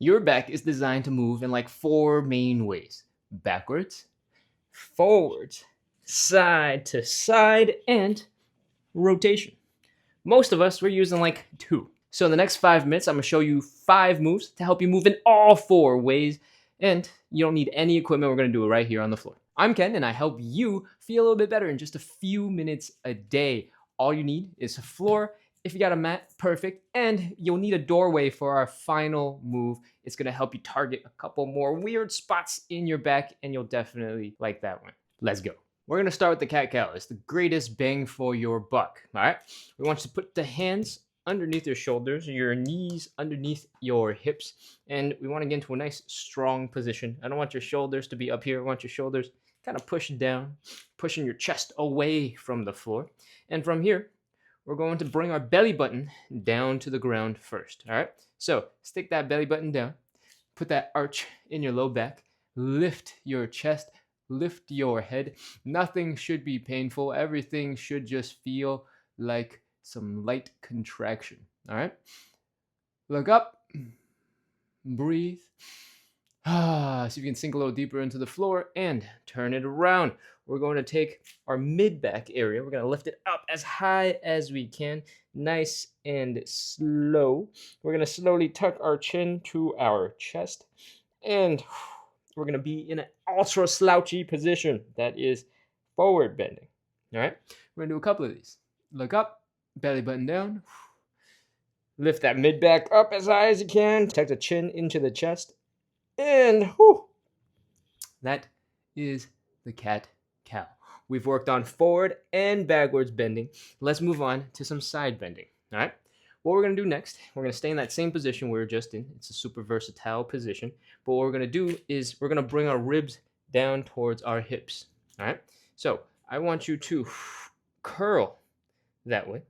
Your back is designed to move in like 4 main ways: backwards, forwards, side to side, and rotation. Most of us, we're using like 2. So in the next 5 minutes, I'm gonna show you 5 moves to help you move in all 4 ways, and you don't need any equipment. We're gonna do it right here on the floor. I'm Ken, and I help you feel a little bit better in just a few minutes a day. All you need is a floor. If you got a mat, perfect. And you'll need a doorway for our final move. It's gonna help you target a couple more weird spots in your back, and you'll definitely like that one. Let's go. We're gonna start with the cat cow. It's the greatest bang for your buck. All right. We want you to put the hands underneath your shoulders, your knees underneath your hips, and we want to get into a nice strong position. I don't want your shoulders to be up here. I want your shoulders kind of pushed down, pushing your chest away from the floor. And from here, we're going to bring our belly button down to the ground first. All right. So stick that belly button down, put that arch in your low back, lift your chest, lift your head. Nothing should be painful. Everything should just feel like some light contraction. All right. Look up. Breathe. See if you can sink a little deeper into the floor and turn it around. We're going to take our mid-back area. We're going to lift it up as high as we can. Nice and slow. We're going to slowly tuck our chin to our chest. And we're going to be in an ultra slouchy position. That is forward bending. All right. We're going to do a couple of these. Look up, belly button down. Lift that mid-back up as high as you can. Tuck the chin into the chest. And that is the cat cow. We've worked on forward and backwards bending. Let's move on to some side bending. All right. What we're going to do next, we're going to stay in that same position we were just in. It's a super versatile position. But what we're going to do is we're going to bring our ribs down towards our hips. All right. So I want you to curl that way.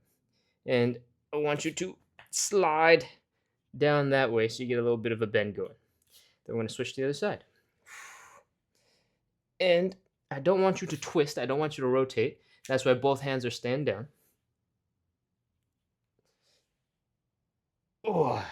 And I want you to slide down that way so you get a little bit of a bend going. Then we're going to switch to the other side. And I don't want you to twist. I don't want you to rotate. That's why both hands are stand down. Oh.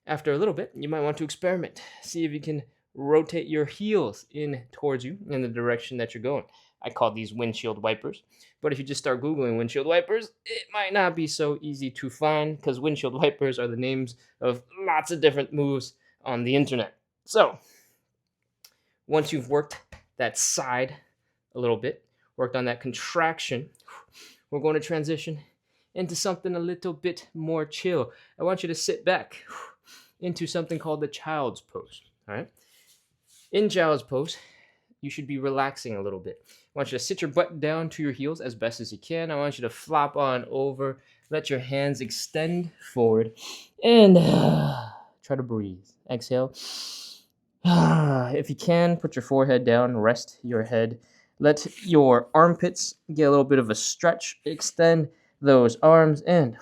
After a little bit, you might want to experiment. See if you can rotate your heels in towards you in the direction that you're going. I call these windshield wipers. But if you just start Googling windshield wipers, it might not be so easy to find because windshield wipers are the names of lots of different moves on the internet. So, once you've worked that side a little bit, worked on that contraction, we're going to transition into something a little bit more chill. I want you to sit back into something called the child's pose. All right? In child's pose, you should be relaxing a little bit. I want you to sit your butt down to your heels as best as you can. I want you to flop on over, let your hands extend forward, and try to breathe. Exhale. If you can, put your forehead down, rest your head. Let your armpits get a little bit of a stretch. Extend those arms, and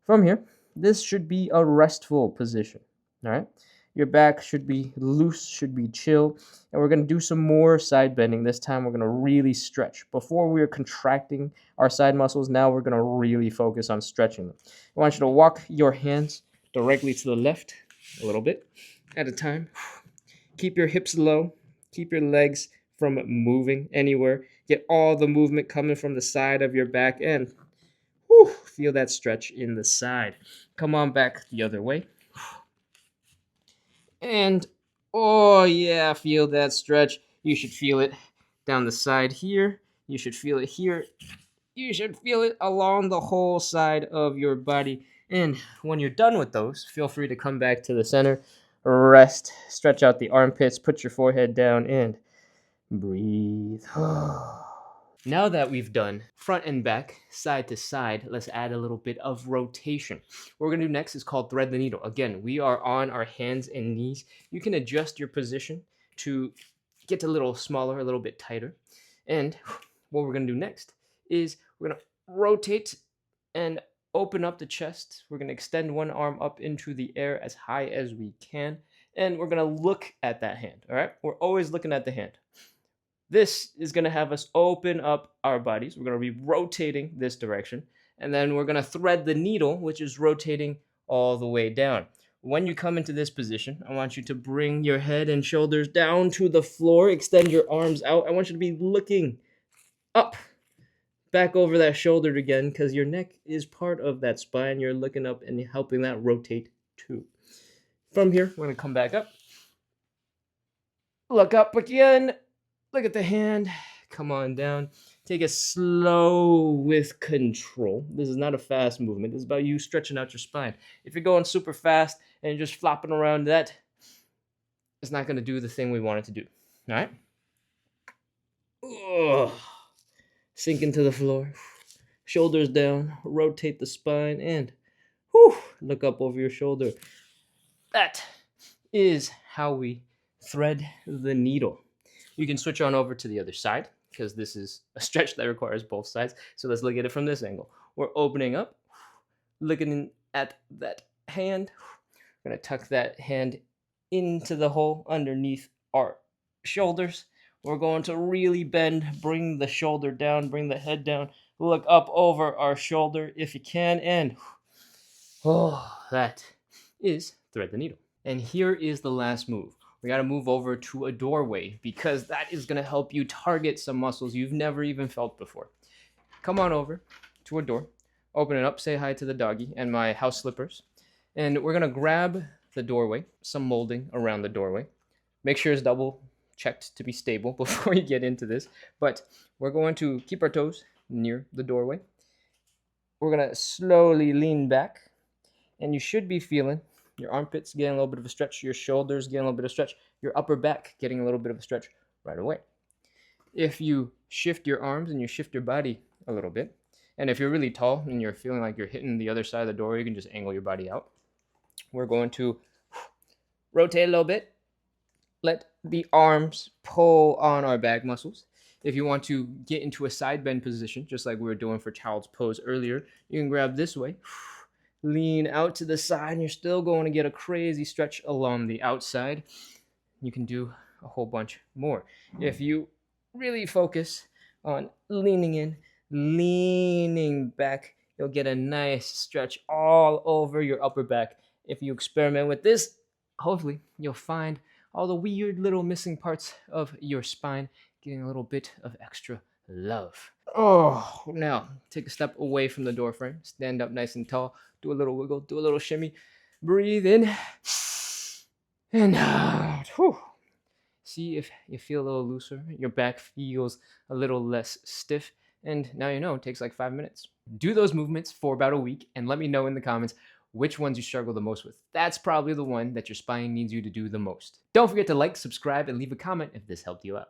from here, this should be a restful position. All right? Your back should be loose, should be chill, and we're going to do some more side bending. This time, we're going to really stretch. Before we were contracting our side muscles, now we're going to really focus on stretching them. I want you to walk your hands directly to the left a little bit at a time. Keep your hips low. Keep your legs from moving anywhere. Get all the movement coming from the side of your back and feel that stretch in the side. Come on back the other way. And, oh yeah, feel that stretch. You should feel it down the side here. You should feel it here. You should feel it along the whole side of your body. And when you're done with those, feel free to come back to the center. Rest, stretch out the armpits, put your forehead down, and breathe. Now that we've done front and back, side to side, let's add a little bit of rotation. What we're going to do next is called thread the needle. Again, we are on our hands and knees. You can adjust your position to get a little smaller, a little bit tighter. And what we're going to do next is we're going to rotate and open up the chest. We're going to extend one arm up into the air as high as we can. And we're going to look at that hand, all right? We're always looking at the hand. This is going to have us open up our bodies. We're going to be rotating this direction. And then we're going to thread the needle, which is rotating all the way down. When you come into this position, I want you to bring your head and shoulders down to the floor. Extend your arms out. I want you to be looking up, back over that shoulder again, because your neck is part of that spine. You're looking up and helping that rotate too. From here, we're going to come back up. Look up again. Look at the hand. Come on down. Take it slow with control. This is not a fast movement. This is about you stretching out your spine. If you're going super fast and you're just flopping around that, it's not going to do the thing we want it to do. All right? Ugh. Sink into the floor. Shoulders down. Rotate the spine and look up over your shoulder. That is how we thread the needle. You can switch on over to the other side because this is a stretch that requires both sides. So let's look at it from this angle. We're opening up, looking at that hand. We're going to tuck that hand into the hole underneath our shoulders. We're going to really bend, bring the shoulder down, bring the head down, look up over our shoulder if you can, and that is thread the needle. And here is the last move. We got to move over to a doorway because that is going to help you target some muscles you've never even felt before. Come on over to a door, open it up, say hi to the doggy and my house slippers. And we're going to grab the doorway, some molding around the doorway. Make sure it's double checked to be stable before you get into this. But we're going to keep our toes near the doorway. We're going to slowly lean back. And you should be feeling your armpits getting a little bit of a stretch, your shoulders getting a little bit of stretch, your upper back getting a little bit of a stretch right away. If you shift your arms and you shift your body a little bit, and if you're really tall and you're feeling like you're hitting the other side of the door, you can just angle your body out. We're going to rotate a little bit. Let the arms pull on our back muscles. If you want to get into a side bend position, just like we were doing for child's pose earlier, you can grab this way. Lean out to the side, and you're still going to get a crazy stretch along the outside. You can do a whole bunch more. If you really focus on leaning in, leaning back, you'll get a nice stretch all over your upper back. If you experiment with this, hopefully you'll find all the weird little missing parts of your spine getting a little bit of extra love. Oh, now take a step away from the door frame. Stand up nice and tall. Do a little wiggle. Do a little shimmy. Breathe in and out. Whew. See if you feel a little looser. Your back feels a little less stiff. And now you know it takes like 5 minutes. Do those movements for about a week and let me know in the comments which ones you struggle the most with. That's probably the one that your spine needs you to do the most. Don't forget to like, subscribe, and leave a comment if this helped you out.